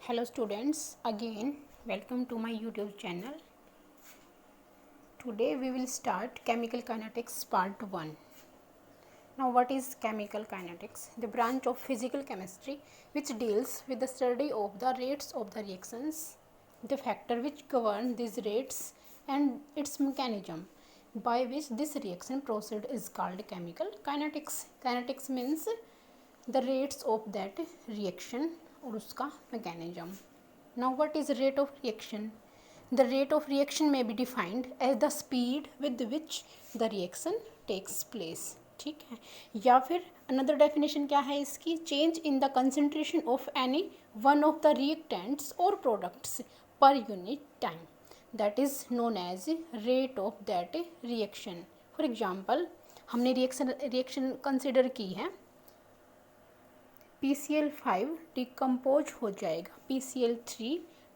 Hello students, again welcome to my YouTube channel. Today we will start chemical kinetics part 1. Now what is chemical kinetics? The branch of physical chemistry which deals with the study of the rates of the reactions, the factor which govern these rates and its mechanism by which this reaction process is called chemical kinetics. Kinetics means the rates of that reaction और उसका mechanism. Now what is rate of reaction? The rate of reaction may be defined as the speed with which the reaction takes place. ठीक है, या फिर another definition क्या है इसकी? Change in the concentration of any one of the reactants or products per unit time, that is known as rate of that reaction. For example, हमने reaction consider की है, PCl5 डिकम्पोज हो जाएगा PCl3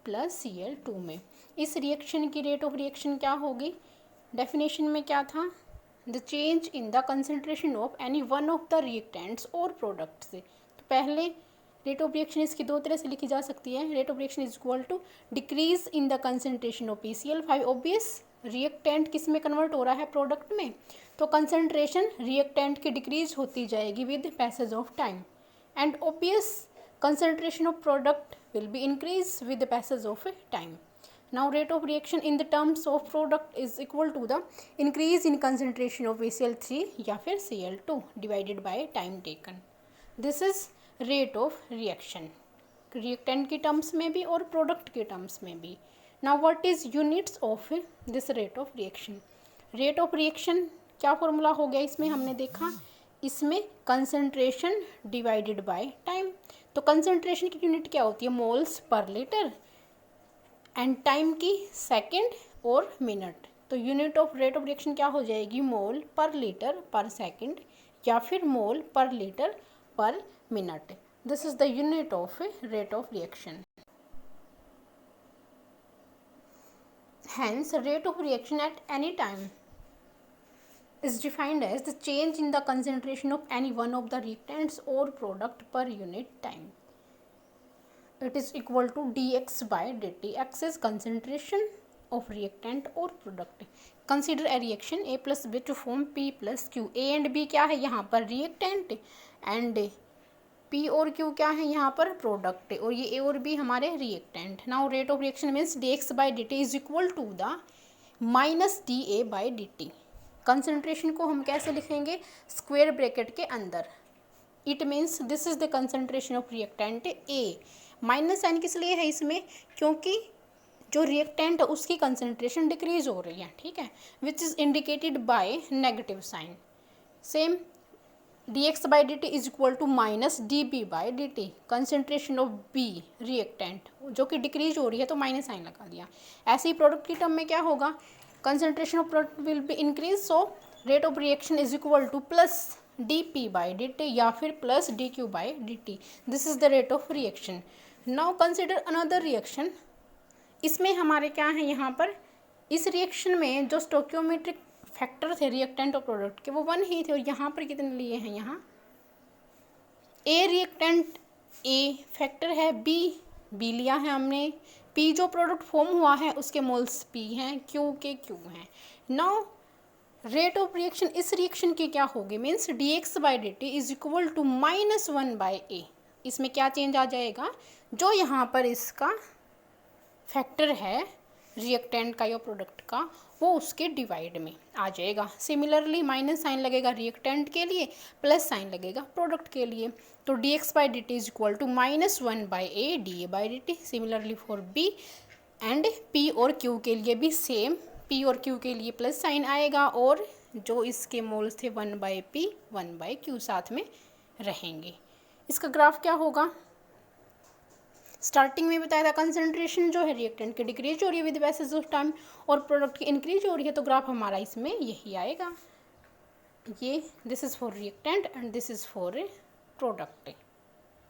plus Cl2 में. इस reaction की rate of reaction क्या होगी? डेफिनेशन में क्या था? The change in the concentration of any one of the reactants और प्रोडक्ट्स. तो पहले रेट ऑफ रिएक्शन इसकी दो तरह से लिखी जा सकती है. Rate of reaction is equal to decrease in the concentration of PCl5. Obvious reactant किस में कन्वर्ट हो रहा है? प्रोडक्ट में. तो कंसनट्रेशन रिएक्टेंट की डिक्रीज होती जाएगी with passage of time, and obvious concentration of product will be increased with the passage of time. Now rate of reaction in the terms of product is equal to the increase in concentration of PCl3 या फिर Cl2 divided by time taken. This is rate of reaction, reactant के terms में भी और product के terms में भी. Now what is units of this rate of reaction? Rate of reaction क्या formula हो गया इसमें? हमने देखा इसमें कंसंट्रेशन डिवाइडेड बाय टाइम. तो कंसंट्रेशन की यूनिट क्या होती है? Moles per litre, and time की सेकंड और मिनट. तो unit of rate of reaction क्या हो जाएगी? मोल पर लीटर पर सेकंड या फिर मोल पर लीटर पर minute. This is the unit of rate of reaction. Hence rate of reaction at any time is defined as the change in the concentration of any one of the reactants or product per unit time. It is equal to dx by dt. X is concentration of reactant or product. Consider a reaction A plus B to form P plus Q. A and B क्या है यहाँ पर? reactant, and P और Q क्या है यहाँ पर? product. और ये A और B हमारे reactant. Now rate of reaction means dx by dt is equal to the minus dA by dt. Concentration को हम कैसे लिखेंगे? स्क्वायर ब्रैकेट के अंदर. It means this is the concentration of reactant A. Minus sign किस लिए है इसमें? क्योंकि जो रिएक्टेंट है उसकी कंसनट्रेशन डिक्रीज हो रही है. ठीक है, which is indicated by negative sign. Same dx by dt is equal to minus dB by dt. Concentration of B reactant जो कि डिक्रीज हो रही है तो माइनस साइन लगा दिया. ऐसे ही प्रोडक्ट की टर्म में क्या होगा? concentration of product will be increased, so rate of reaction is equal to plus dP by dt या फिर plus dQ by dt. This is the rate of reaction. Now consider another reaction. इसमें हमारे क्या है यहाँ पर? इस reaction में जो स्टोकियोमेट्रिक फैक्टर थे रिएक्टेंट और प्रोडक्ट के वो 1 ही थे, और यहाँ पर कितने लिए हैं? यहाँ A रिएक्टेंट A फैक्टर है, B लिया है हमने, P जो प्रोडक्ट फॉर्म हुआ है उसके मोल्स P हैं, Q के Q हैं. नाउ रेट ऑफ रिएक्शन इस रिएक्शन की क्या होगी? Means dx by dt is equal to minus 1 by A. इसमें क्या चेंज आ जाएगा? जो यहाँ पर इसका फैक्टर है रिएक्टेंट का या प्रोडक्ट का वो उसके डिवाइड में आ जाएगा. सिमिलरली माइनस साइन लगेगा रिएक्टेंट के लिए, प्लस साइन लगेगा प्रोडक्ट के लिए. तो dx by dt is equal to minus 1 by A dA by dt. Similarly for B and P और Q के लिए भी सेम. P और Q के लिए प्लस साइन आएगा और जो इसके मोल्स थे 1 बाई P 1 बाई Q साथ में रहेंगे. इसका ग्राफ क्या होगा? स्टार्टिंग में बताया था कंसंट्रेशन जो है रिएक्टेंट की डिक्रीज हो रही है विद पैसेज ऑफ टाइम और प्रोडक्ट की इंक्रीज हो रही है, तो ग्राफ हमारा इसमें यही आएगा. ये this is for reactant and this is for product.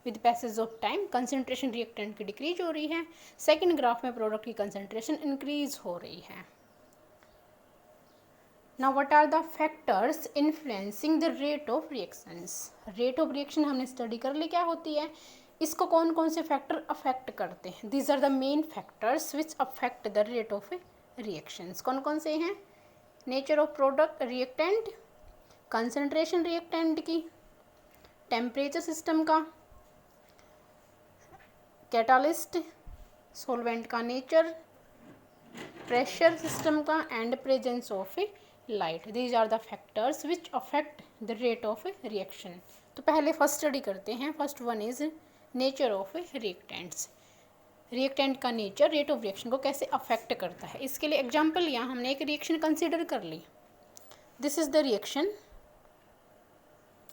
With passage of time concentration reactant की डिक्रीज हो रही है, सेकंड ग्राफ में प्रोडक्ट की कंसंट्रेशन इंक्रीज हो रही है. Now what are the factors influencing the rate of reactions? Rate of reaction हमने स्टडी कर ली क्या होती है. इसको कौन कौन से फैक्टर अफेक्ट करते हैं? These are the main factors which affect the rate of reactions. कौन कौन से हैं? Nature of product reactant, concentration reactant की, टेम्परेचर सिस्टम का, कैटालिस्ट सॉल्वेंट का नेचर, प्रेशर सिस्टम का and presence of light. These are the factors which affect the rate of reaction. तो पहले फर्स्ट स्टडी करते हैं। First one is nature of reactants. Reactant का nature rate of reaction को कैसे affect करता है। इसके लिए एग्जांपल लिया हमने, एक रिएक्शन कंसीडर कर ली। This is the reaction.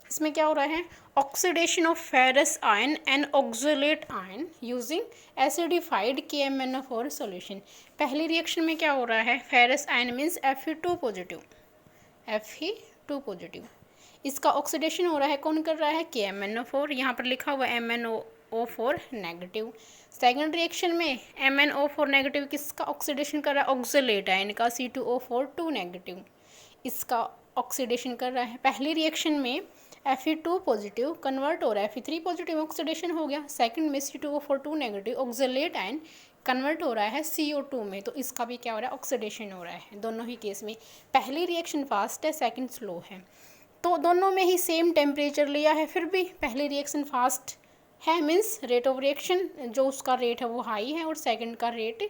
इसमें क्या हो रहा है? Oxidation of ferrous ion and oxalate ion using acidified KMnO4 solution. पहली रिएक्शन में क्या हो रहा है? Ferrous ion means Fe2 positive, Fe2 positive. इसका ऑक्सीडेशन हो रहा है, कौन कर रहा है? KMnO4। यहाँ पर लिखा हुआ MnO4 नेगेटिव। सेकेंड रिएक्शन में MnO4 नेगेटिव किसका ऑक्सीडेशन कर रहा है? ऑक्सलेट आयन का C2O4 2 नेगेटिव, इसका ऑक्सीडेशन कर रहा है। पहली रिएक्शन में Fe2 पॉजिटिव कन्वर्ट हो रहा है Fe3 पॉजिटिव, ऑक्सीडेशन हो गया। सेकंड में C2O4 2 negative oxalate ion convert हो रहा है CO2 में, तो इसका भी क्या हो रहा है? ऑक्सीडेशन हो रहा है। दोनों ही केस में पहली रिएक्शन फास्ट है, सेकंड स्लो है। तो दोनों में ही सेम टेम्परेचर लिया है, फिर भी पहली रिएक्शन फास्ट है, मीन्स रेट ऑफ रिएक्शन जो उसका रेट है वो हाई है और सेकंड का रेट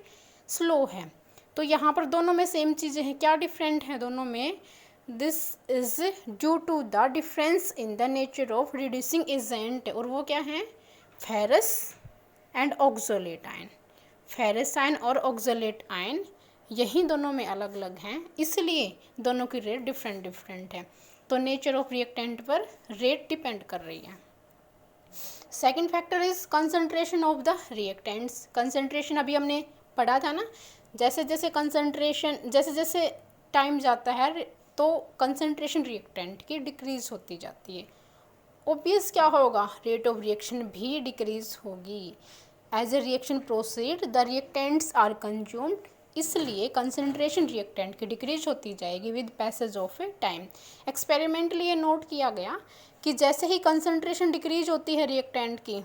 स्लो है। तो यहाँ पर दोनों में सेम चीज़ें हैं। क्या डिफरेंट है दोनों में? This is due to the difference in the nature of reducing agent, और वो क्या है? Ferrous and oxalate ion. Ferrous ion और ऑक्सलेट आयन यही दोनों में अलग अलग हैं, इसलिए दोनों की रेट डिफरेंट डिफरेंट है। तो नेचर ऑफ रिएक्टेंट पर रेट डिपेंड कर रही है। Second factor is concentration of the reactants. Concentration अभी हमने पढ़ा था ना, जैसे जैसे कंसंट्रेशन जैसे जैसे टाइम जाता है तो कंसंट्रेशन रिएक्टेंट की डिक्रीज होती जाती है। ओबियस क्या होगा? रेट ऑफ रिएक्शन भी डिक्रीज होगी। As a reaction proceed the reactants are consumed, इसलिए कंसंट्रेशन रिएक्टेंट की डिक्रीज होती जाएगी with passage of time. Experimentally ये नोट किया गया कि जैसे ही कंसंट्रेशन डिक्रीज होती है रिएक्टेंट की,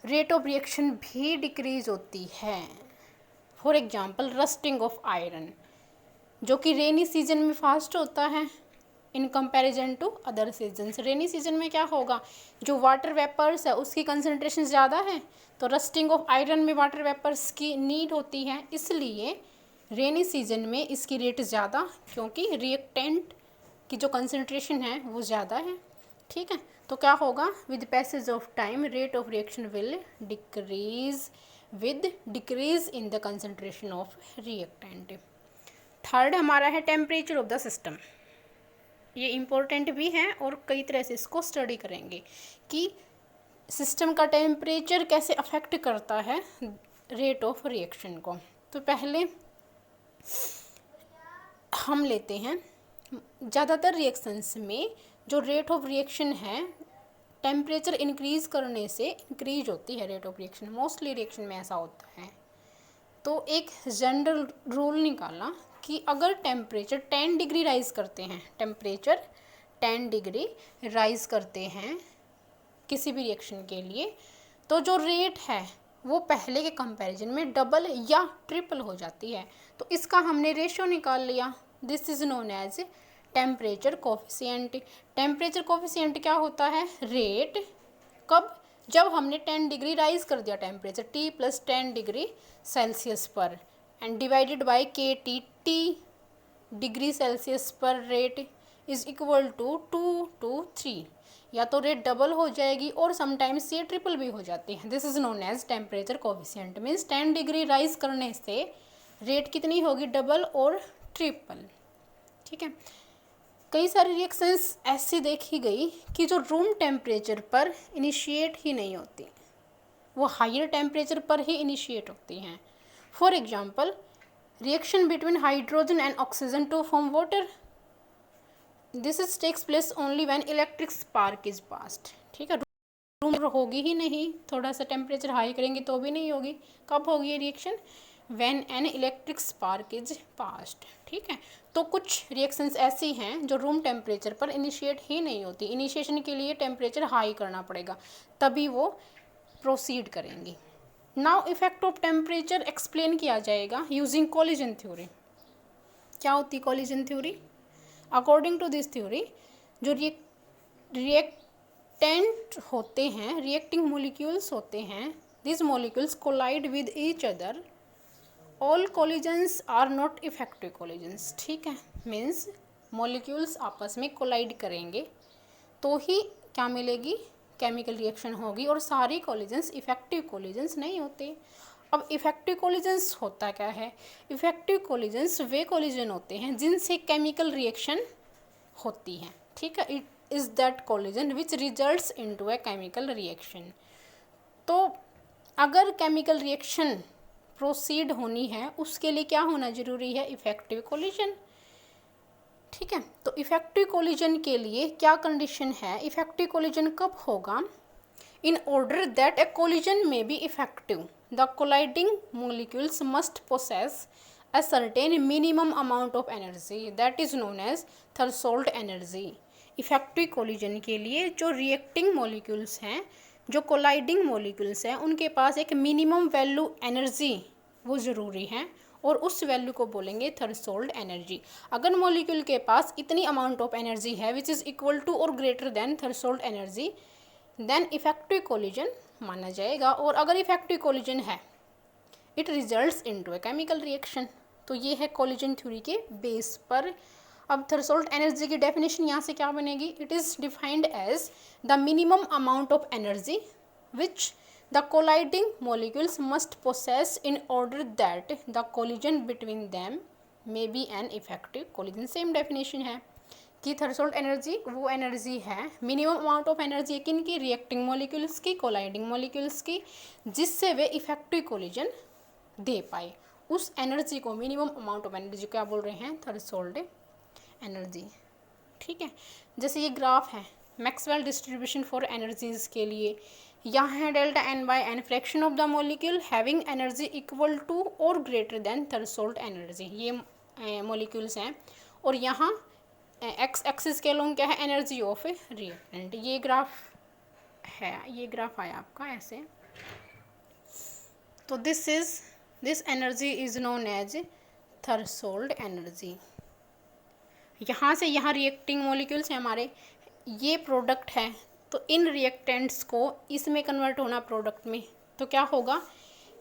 रेट ऑफ रिएक्शन भी डिक्रीज होती है। For example rusting of iron, जो कि रेनी सीजन में फास्ट होता है in comparison to other seasons. Rainy season में क्या होगा? जो वाटर वेपर्स है उसकी कंसंट्रेशन ज़्यादा है, तो रस्टिंग ऑफ आयरन में वाटर वेपर्स की नीड होती है, इसलिए रेनी सीजन में इसकी रेट ज़्यादा, क्योंकि रिएक्टेंट की जो कंसंट्रेशन है वो ज़्यादा है। ठीक है, तो क्या होगा? With passage of time rate of reaction will decrease with decrease in the concentration of reactant. Third हमारा है टेम्परेचर ऑफ द सिस्टम। ये इम्पोर्टेंट भी है और कई तरह से इसको स्टडी करेंगे कि सिस्टम का टेम्परेचर कैसे अफेक्ट करता है रेट ऑफ रिएक्शन को। तो पहले हम लेते हैं, ज़्यादातर रिएक्शंस में जो रेट ऑफ रिएक्शन है टेम्परेचर इंक्रीज़ करने से इंक्रीज होती है rate of reaction. Mostly reaction में ऐसा होता है। तो एक जनरल रूल निकाला कि अगर टेम्परेचर 10 डिग्री राइज़ करते हैं, टेम्परेचर 10 डिग्री राइज़ करते हैं किसी भी रिएक्शन के लिए, तो जो रेट है वो पहले के कंपैरिजन में डबल या ट्रिपल हो जाती है। तो इसका हमने रेशियो निकाल लिया। This is known as temperature coefficient. Temperature coefficient क्या होता है? रेट कब? जब हमने 10 डिग्री राइज कर दिया टेम्परेचर, T + 10 डिग्री सेल्सियस पर, and divided by KT, T degree Celsius पर rate is equal to 2 to 3। या तो रेट डबल हो जाएगी और समटाइम्स ये ट्रिपल भी हो जाती है। This is known as temperature coefficient. Means 10 degree rise करने से रेट कितनी होगी? डबल और ट्रिपल। ठीक है, कई सारी रिएक्शंस ऐसी देखी गई कि जो रूम टेम्परेचर पर इनिशिएट ही नहीं होती, वो हायर टेम्परेचर पर ही इनिशिएट होती हैं। For example reaction between hydrogen and oxygen to form water, this is takes place only when electric spark is passed. ठीक है, रूम होगी ही नहीं, थोड़ा सा टेम्परेचर हाई करेंगे तो भी नहीं होगी। कब होगी ये reaction? When an electric spark is passed. ठीक है, तो कुछ रिएक्शंस ऐसी हैं जो रूम टेम्परेचर पर इनिशिएट ही नहीं होती। इनिशिएशन के लिए टेम्परेचर हाई करना पड़ेगा, तभी वो प्रोसीड करेंगी। Now effect of temperature explain किया जाएगा यूजिंग कोलिजन थ्योरी। क्या होती है collision theory? According to this theory, जो रिएक्टेंट होते हैं, रिएक्टिंग मोलिक्यूल्स होते हैं, this molecules collide with each other. All collisions are not effective collisions. ठीक है, मीन्स मोलिक्यूल्स आपस में कोलाइड करेंगे तो ही क्या मिलेगी? केमिकल रिएक्शन होगी, और सारी कोलिजन्स इफेक्टिव कोलिजन्स नहीं होते। अब इफेक्टिव कोलिजन्स होता क्या है? इफेक्टिव कोलिजन्स वे कोलिजन होते हैं जिनसे केमिकल रिएक्शन होती है। ठीक है, it is that collision which results into a chemical reaction. तो अगर केमिकल रिएक्शन प्रोसीड होनी है, उसके लिए क्या होना जरूरी है? Effective collision. ठीक है, तो इफेक्टिव कोलिजन के लिए क्या कंडीशन है? इफेक्टिव कोलिजन कब होगा? In order that a collision में be effective, the colliding molecules must possess a certain minimum amount of energy that is known as threshold energy। Effective collision के लिए जो रिएक्टिंग मॉलिक्यूल्स हैं, जो colliding molecules हैं, उनके पास एक मिनिमम वैल्यू एनर्जी वो ज़रूरी है, और उस वैल्यू को बोलेंगे थ्रेशोल्ड एनर्जी। अगर मॉलिक्यूल के पास इतनी अमाउंट ऑफ एनर्जी है विच इज़ इक्वल टू और greater than threshold energy, then effective collision माना जाएगा। और अगर इफेक्टिव कोलिजन है, it results into a chemical reaction. तो ये है कोलिजन थ्योरी के बेस पर। अब थ्रेशोल्ड एनर्जी की डेफिनेशन यहाँ से क्या बनेगी? It is defined as the minimum amount of energy which the colliding molecules must possess in order that the collision between them may be an effective collision. Same definition है कि threshold energy वो energy है, minimum amount of energy है किनकी? Reacting molecules की, colliding molecules की, जिससे वे effective collision दे पाए। उस एनर्जी को, मिनिमम अमाउंट ऑफ एनर्जी क्या बोल रहे हैं? Threshold energy. ठीक है, जैसे ये ग्राफ है मैक्सवेल डिस्ट्रीब्यूशन फॉर एनर्जीज के लिए, यहाँ है delta N by N fraction of the molecule having energy equal to और ग्रेटर देन थ्रेशोल्ड एनर्जी। ये मॉलिक्यूल्स हैं, और यहाँ एक्स एक्सिस के लोग क्या है? Energy of reactant. ये ग्राफ है, ये ग्राफ आया आपका ऐसे। तो this energy is known as threshold energy. यहाँ से यहाँ रिएक्टिंग मॉलिक्यूल्स हैं हमारे, ये प्रोडक्ट है, तो इन रिएक्टेंट्स को इसमें कन्वर्ट होना प्रोडक्ट में, तो क्या होगा?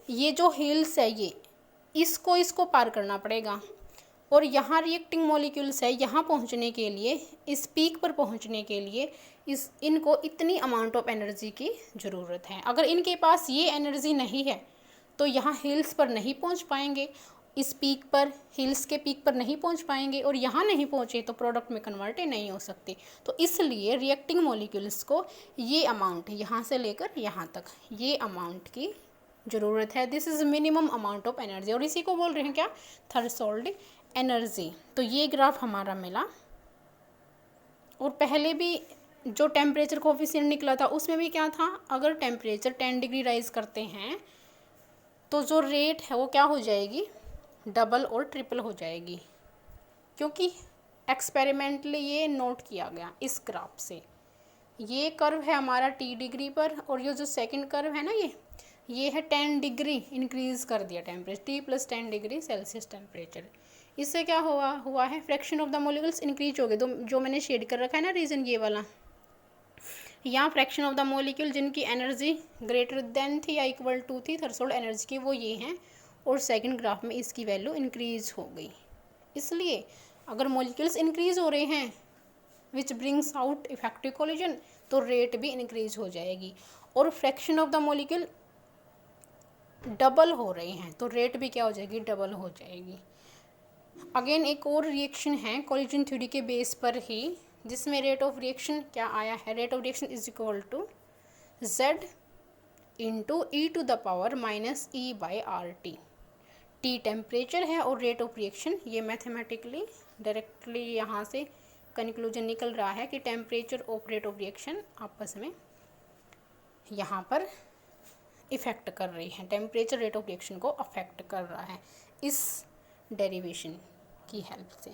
ये जो हिल्स है ये इसको पार करना पड़ेगा, और यहाँ रिएक्टिंग मॉलिक्यूल्स है, यहाँ पहुँचने के लिए, इस पीक पर पहुँचने के लिए इनको इतनी अमाउंट ऑफ एनर्जी की ज़रूरत है। अगर इनके पास ये एनर्जी नहीं है तो यहाँ हिल्स पर नहीं पहुँच पाएंगे, इस पीक पर, हिल्स के पीक पर नहीं पहुँच पाएंगे, और यहाँ नहीं पहुँचे तो प्रोडक्ट में कन्वर्ट नहीं हो सकते। तो इसलिए रिएक्टिंग मॉलिक्यूल्स को ये अमाउंट, यहाँ से लेकर यहाँ तक, ये अमाउंट की ज़रूरत है। This is minimum amount of energy, और इसी को बोल रहे हैं क्या? Threshold energy. तो ये ग्राफ हमारा मिला। और पहले भी जो टेम्परेचर कोफिशिएंट निकला था उसमें भी क्या था? अगर टेम्परेचर 10 डिग्री राइज करते हैं तो जो रेट है वो क्या हो जाएगी? डबल और ट्रिपल हो जाएगी, क्योंकि एक्सपेरिमेंटली ये नोट किया गया इस ग्राफ से। ये कर्व है हमारा टी डिग्री पर, और ये जो सेकंड कर्व है ना, ये है 10 डिग्री इंक्रीज़ कर दिया temperature, T plus 10 degree Celsius temperature. इससे क्या हुआ है? Fraction of the molecules increase हो गए। तो जो मैंने शेड कर रखा है ना रीजन, ये वाला, यहाँ फ्रैक्शन ऑफ द मॉलिक्यूल जिनकी एनर्जी ग्रेटर देन थी या इक्वल टू थी थ्रेशोल्ड एनर्जी की, वो ये हैं, और सेकंड ग्राफ में इसकी वैल्यू इंक्रीज हो गई। इसलिए अगर मॉलिक्यूल्स इंक्रीज हो रहे हैं which brings out effective collision, तो रेट भी इंक्रीज हो जाएगी, और fraction of the molecule double हो रहे हैं तो रेट भी क्या हो जाएगी? डबल हो जाएगी। अगेन एक और रिएक्शन है कोलिजन थ्योरी के बेस पर ही, जिसमें रेट ऑफ रिएक्शन क्या आया है? Rate of reaction is equal to z into E to the power minus E by R T. T temperature है और रेट ऑफ रिएक्शन, ये मैथमेटिकली डायरेक्टली यहाँ से कंक्लूजन निकल रहा है कि temperature of rate of reaction आपस में यहाँ पर इफ़ेक्ट कर रही है, टेम्परेचर रेट ऑफ रिएक्शन को अफेक्ट कर रहा है इस डेरिवेशन की हेल्प से।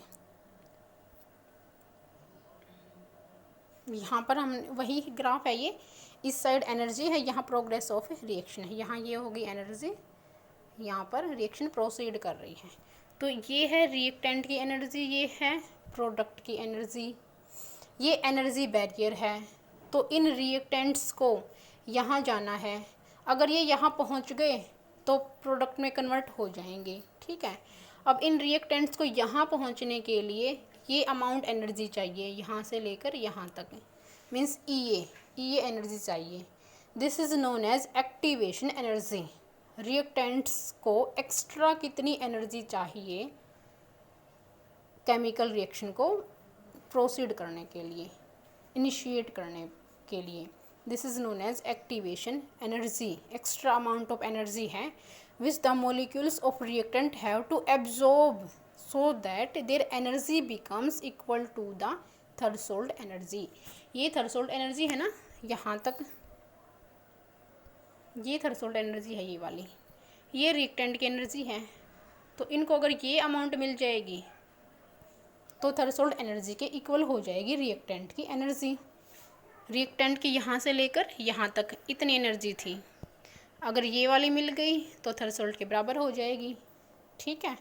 यहाँ पर हम वही ग्राफ है ये, इस साइड एनर्जी है, यहाँ प्रोग्रेस ऑफ रिएक्शन है, यहाँ ये होगी एनर्जी, यहाँ पर रिएक्शन प्रोसीड कर रही है। तो ये है रिएक्टेंट की एनर्जी, ये है प्रोडक्ट की एनर्जी, ये एनर्जी बैरियर है। तो इन रिएक्टेंट्स को यहाँ जाना है, अगर ये यहाँ पहुँच गए तो प्रोडक्ट में कन्वर्ट हो जाएंगे, ठीक है। अब इन रिएक्टेंट्स को यहाँ पहुँचने के लिए ये अमाउंट एनर्जी चाहिए, यहाँ से लेकर यहाँ तक, मीन्स ई एनर्जी चाहिए। This is known as activation energy. Reactants को एक्स्ट्रा कितनी एनर्जी चाहिए केमिकल रिएक्शन को प्रोसीड करने के लिए, इनिशिएट करने के लिए, this is known as activation energy. Extra amount of energy है which the molecules of reactant have to absorb so that their energy becomes equal to the threshold energy. ये threshold energy है ना, यहाँ तक ये थ्रेशोल्ड एनर्जी है, ये वाली ये रिएक्टेंट की एनर्जी है। तो इनको अगर ये अमाउंट मिल जाएगी तो थ्रेशोल्ड एनर्जी के इक्वल हो जाएगी रिएक्टेंट की एनर्जी। रिएक्टेंट की यहाँ से लेकर यहाँ तक इतनी एनर्जी थी, अगर ये वाली मिल गई तो थ्रेशोल्ड के बराबर हो जाएगी, ठीक है।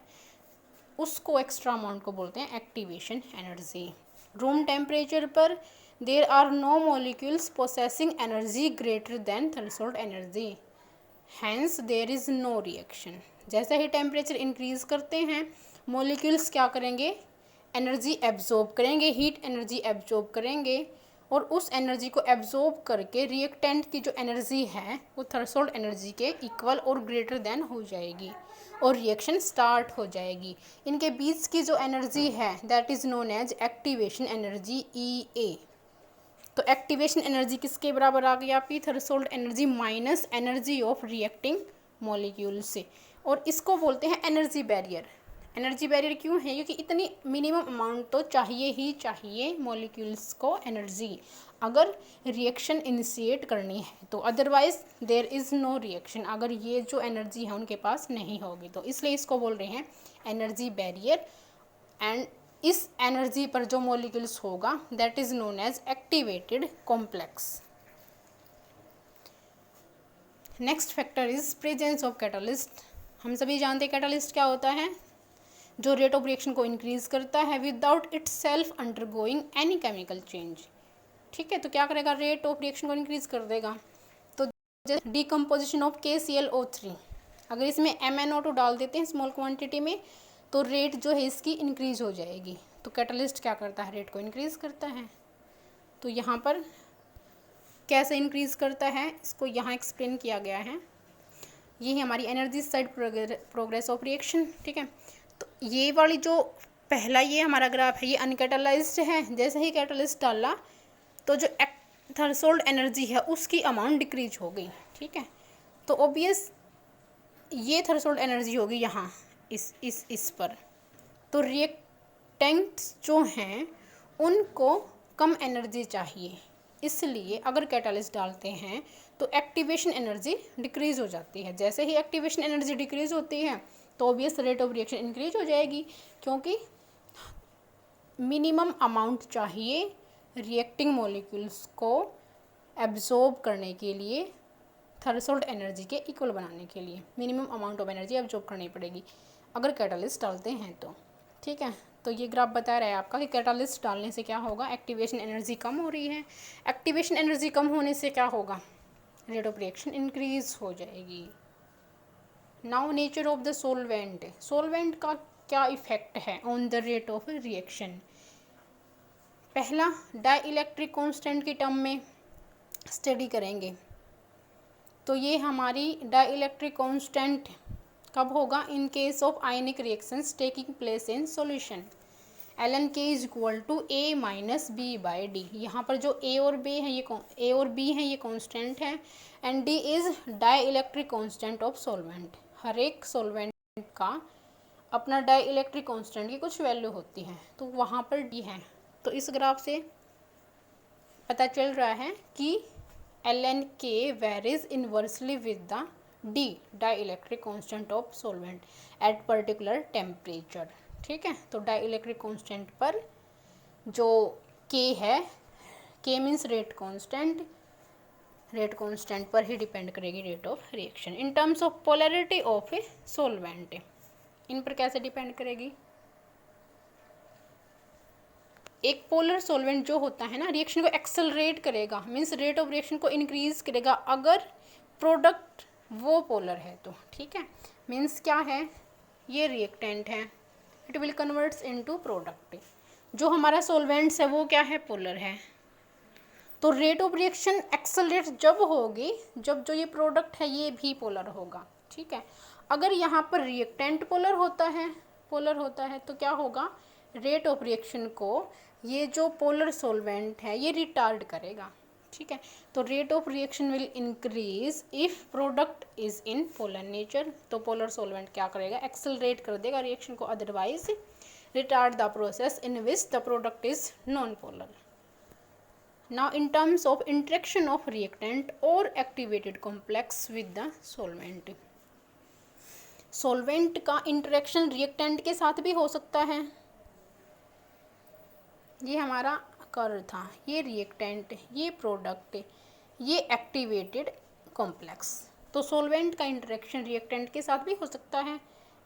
उसको एक्स्ट्रा अमाउंट को बोलते हैं एक्टिवेशन एनर्जी। रूम टेम्परेचर पर there are no molecules possessing energy greater than threshold energy, hence there is no reaction. जैसे ही टेम्परेचर इंक्रीज़ करते हैं मॉलिक्यूल्स क्या करेंगे, एनर्जी एब्जॉर्ब करेंगे, हीट एनर्जी एब्जॉर्ब करेंगे, और उस एनर्जी को एब्जॉर्ब करके रिएक्टेंट की जो एनर्जी है वो थ्रेशोल्ड एनर्जी के इक्वल और ग्रेटर देन हो जाएगी और रिएक्शन स्टार्ट हो जाएगी। इनके बीच की जो एनर्जी है that is known as activation energy E. तो एक्टिवेशन एनर्जी किसके बराबर आ गई आपकी, threshold energy minus energy of reacting molecule से, और इसको बोलते हैं एनर्जी बैरियर। एनर्जी बैरियर क्यों है, क्योंकि इतनी मिनिमम अमाउंट तो चाहिए ही चाहिए मॉलिक्यूल्स को एनर्जी अगर रिएक्शन इनिशिएट करनी है तो, otherwise there is no reaction, अगर ये जो एनर्जी है उनके पास नहीं होगी। तो इसलिए इसको बोल रहे हैं एनर्जी बैरियर। एंड इस एनर्जी पर जो मॉलिक्यूल्स होगा that is known as activated complex. Next factor is presence of catalyst. हम सभी जानते हैं कैटालिस्ट क्या होता है, जो रेट ऑफ रिएक्शन को इंक्रीज करता है without its self undergoing any chemical change, ठीक है। तो क्या करेगा, रेट ऑफ रिएक्शन को इंक्रीज कर देगा। तो जैसे डिकम्पोजिशन ऑफ KClO3, अगर इसमें MnO2 डाल देते हैं स्मॉल क्वांटिटी में तो रेट जो है इसकी इंक्रीज हो जाएगी। तो कैटालिस्ट क्या करता है, रेट को इंक्रीज करता है। तो यहाँ पर कैसे इंक्रीज करता है इसको यहाँ एक्सप्लेन किया गया है। ये है हमारी energy side progress of reaction, ठीक है। तो ये वाली जो पहला ये हमारा ग्राफ है ये अनकैटालाइज्ड है, जैसे ही कैटालिस्ट डाला तो जो थ्रेशोल्ड एनर्जी है उसकी अमाउंट डिक्रीज हो गई, ठीक है। तो ऑब्वियस ये थ्रेशोल्ड एनर्जी होगी यहाँ इस पर। तो रिएक्टेंट्स जो हैं उनको कम एनर्जी चाहिए, इसलिए अगर कैटालिस्ट डालते हैं तो एक्टिवेशन एनर्जी डिक्रीज़ हो जाती है। जैसे ही एक्टिवेशन एनर्जी डिक्रीज़ होती है तो obvious rate of reaction increase हो जाएगी, क्योंकि मिनिमम अमाउंट चाहिए रिएक्टिंग मॉलिक्यूल्स को एब्जॉर्ब करने के लिए, थ्रेशोल्ड एनर्जी के इक्वल बनाने के लिए minimum amount of energy absorb करनी पड़ेगी अगर कैटालिस्ट डालते हैं तो, ठीक है। तो ये ग्राफ बता रहा है आपका कि कैटालिस्ट डालने से क्या होगा, एक्टिवेशन एनर्जी कम हो रही है। एक्टिवेशन एनर्जी कम होने से क्या होगा, रेट ऑफ रिएक्शन इंक्रीज हो जाएगी। Now nature of the solvent, solvent का क्या इफेक्ट है on the rate of reaction. पहला डाई इलेक्ट्रिक कॉन्स्टेंट की टर्म में स्टडी करेंगे। तो ये हमारी डाई इलेक्ट्रिक कॉन्स्टेंट कब होगा, in case of ionic reactions taking place in solution. ln k is equal to a minus B by D. यहाँ पर जो a और b है ये कांस्टेंट है, and d is dielectric constant of solvent. हर एक सॉल्वेंट का अपना डाई इलेक्ट्रिक कांस्टेंट की कुछ वैल्यू होती है, तो वहाँ पर d है। तो इस ग्राफ से पता चल रहा है कि ln k varies inversely with the d dielectric constant of solvent at particular temperature। ठीक है, तो डाइलेक्ट्रिक कांस्टेंट पर जो k है, k means rate constant, rate constant पर ही डिपेंड करेगी rate of reaction. In terms of polarity of a solvent, इन पर कैसे डिपेंड करेगी? एक पोलर सोलवेंट जो होता है ना, रिएक्शन को एक्सेलरेट करेगा, मीन्स रेट ऑफ रिएक्शन को इंक्रीज करेगा अगर प्रोडक्ट वो पोलर है तो। ठीक है, मीन्स क्या है, ये रिएक्टेंट है, it will converts into product. जो हमारा सोलवेंट्स है वो क्या है, पोलर है, तो रेट ऑफ रिएक्शन एक्सेलरेट जब होगी जब जो ये प्रोडक्ट है ये भी पोलर होगा। ठीक है, अगर यहाँ पर रिएक्टेंट पोलर होता है तो क्या होगा, रेट ऑफ रिएक्शन को ये जो पोलर सोलवेंट है ये रिटार्ड करेगा। ठीक है, तो rate of reaction will increase if product is in polar nature, तो पोलर सोलवेंट क्या करेगा, एक्सेलरेट कर देगा रिएक्शन को, otherwise retard the process in which the product is non polar. Now in terms of interaction of reactant or activated complex with the solvent, solvent का interaction reactant के साथ भी हो सकता है। ये हमारा कर था, ये reactant, ये product, ये activated complex, तो solvent का interaction reactant के साथ भी हो सकता है,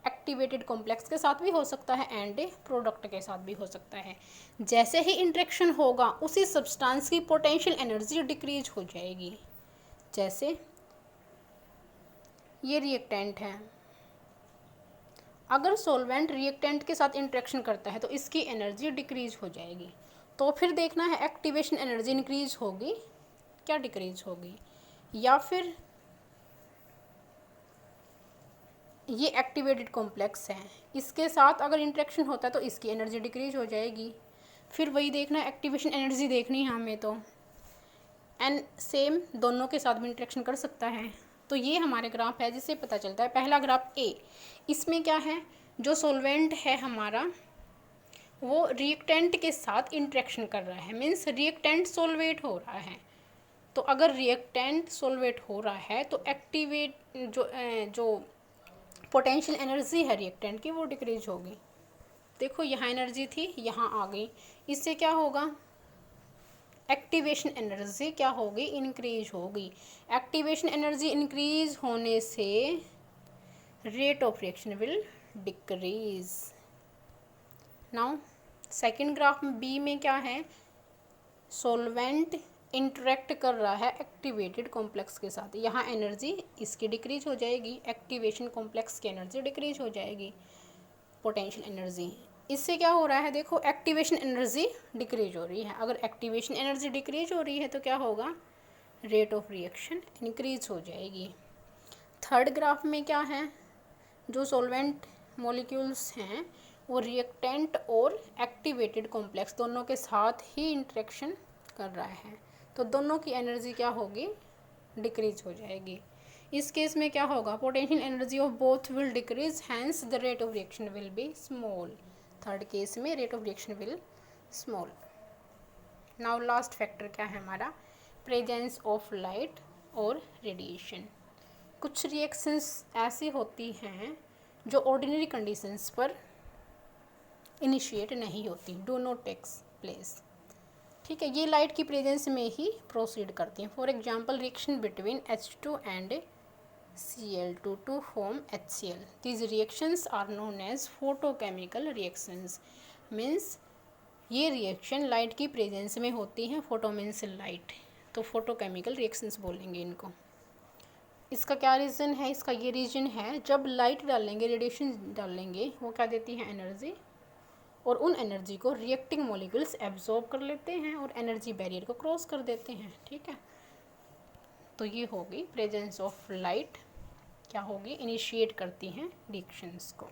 एक्टिवेटेड कॉम्प्लेक्स के साथ भी हो सकता है एंड प्रोडक्ट के साथ भी हो सकता है। जैसे ही इंटरेक्शन होगा उसी सब्सटेंस की पोटेंशियल एनर्जी डिक्रीज हो जाएगी। जैसे ये रिएक्टेंट है, अगर सॉल्वेंट रिएक्टेंट के साथ इंटरेक्शन करता है तो इसकी एनर्जी डिक्रीज हो जाएगी। तो फिर देखना है एक्टिवेशन एनर्जी इंक्रीज होगी क्या डिक्रीज होगी, या फिर ये एक्टिवेटेड कॉम्प्लेक्स है, इसके साथ अगर इंटरेक्शन होता है तो इसकी एनर्जी डिक्रीज हो जाएगी। फिर वही देखना है, एक्टिवेशन एनर्जी देखनी है हमें तो, एंड सेम दोनों के साथ भी इंटरेक्शन कर सकता है। तो ये हमारे ग्राफ है जिससे पता चलता है। पहला ग्राफ ए, इसमें क्या है, जो सॉल्वेंट है हमारा वो रिएक्टेंट के साथ इंटरेक्शन कर रहा है, मीन्स रिएक्टेंट सोलवेट हो रहा है। तो अगर रिएक्टेंट सोलवेट हो रहा है तो एक्टिवेट जो पोटेंशियल एनर्जी है रिएक्टेंट की वो डिक्रीज होगी। देखो यहाँ एनर्जी थी, यहाँ आ गई, इससे क्या होगा, एक्टिवेशन एनर्जी क्या होगी, इंक्रीज होगी। एक्टिवेशन एनर्जी इंक्रीज होने से rate of reaction will decrease. Now second graph में बी में क्या है, सॉल्वेंट इंटरेक्ट कर रहा है एक्टिवेटेड कॉम्प्लेक्स के साथ, यहाँ एनर्जी इसकी डिक्रीज हो जाएगी, एक्टिवेशन कॉम्प्लेक्स की एनर्जी डिक्रीज हो जाएगी, पोटेंशियल एनर्जी। इससे क्या हो रहा है, देखो एक्टिवेशन एनर्जी डिक्रीज हो रही है। अगर एक्टिवेशन एनर्जी डिक्रीज हो रही है तो क्या होगा, रेट ऑफ रिएक्शन इंक्रीज हो जाएगी। थर्ड ग्राफ में क्या है, जो सॉल्वेंट मॉलिक्यूल्स हैं वो रिएक्टेंट और एक्टिवेटेड कॉम्प्लेक्स दोनों के साथ ही इंटरेक्शन कर रहा है, तो दोनों की एनर्जी क्या होगी, डिक्रीज हो जाएगी। इस केस में क्या होगा, potential energy of both will decrease, hence the rate of reaction will be small. Third case में rate of reaction will small. Now last factor क्या है हमारा, प्रेजेंस ऑफ लाइट और रेडिएशन। कुछ रिएक्शंस ऐसी होती हैं जो ऑर्डिनरी कंडीशंस पर इनिशिएट नहीं होती, डू नॉट टेक्स प्लेस। ठीक है, ये लाइट की प्रेजेंस में ही प्रोसीड करती हैं। For example reaction between H2 and Cl2 to form HCl, these reactions are known as photochemical reactions. Means ये रिएक्शन लाइट की प्रेजेंस में होती हैं, फोटो मीन्स लाइट, तो फोटोकेमिकल रिएक्शंस बोलेंगे इनको। इसका क्या रीज़न है, इसका ये रीजन है, जब लाइट डालेंगे, रेडिएशन डालेंगे, वो क्या देती है, एनर्जी, और उन एनर्जी को रिएक्टिंग मॉलिक्यूल्स एब्जॉर्ब कर लेते हैं और एनर्जी बैरियर को क्रॉस कर देते हैं। ठीक है, तो ये होगी प्रेजेंस ऑफ लाइट, क्या होगी, इनिशिएट करती हैं रिएक्शंस को।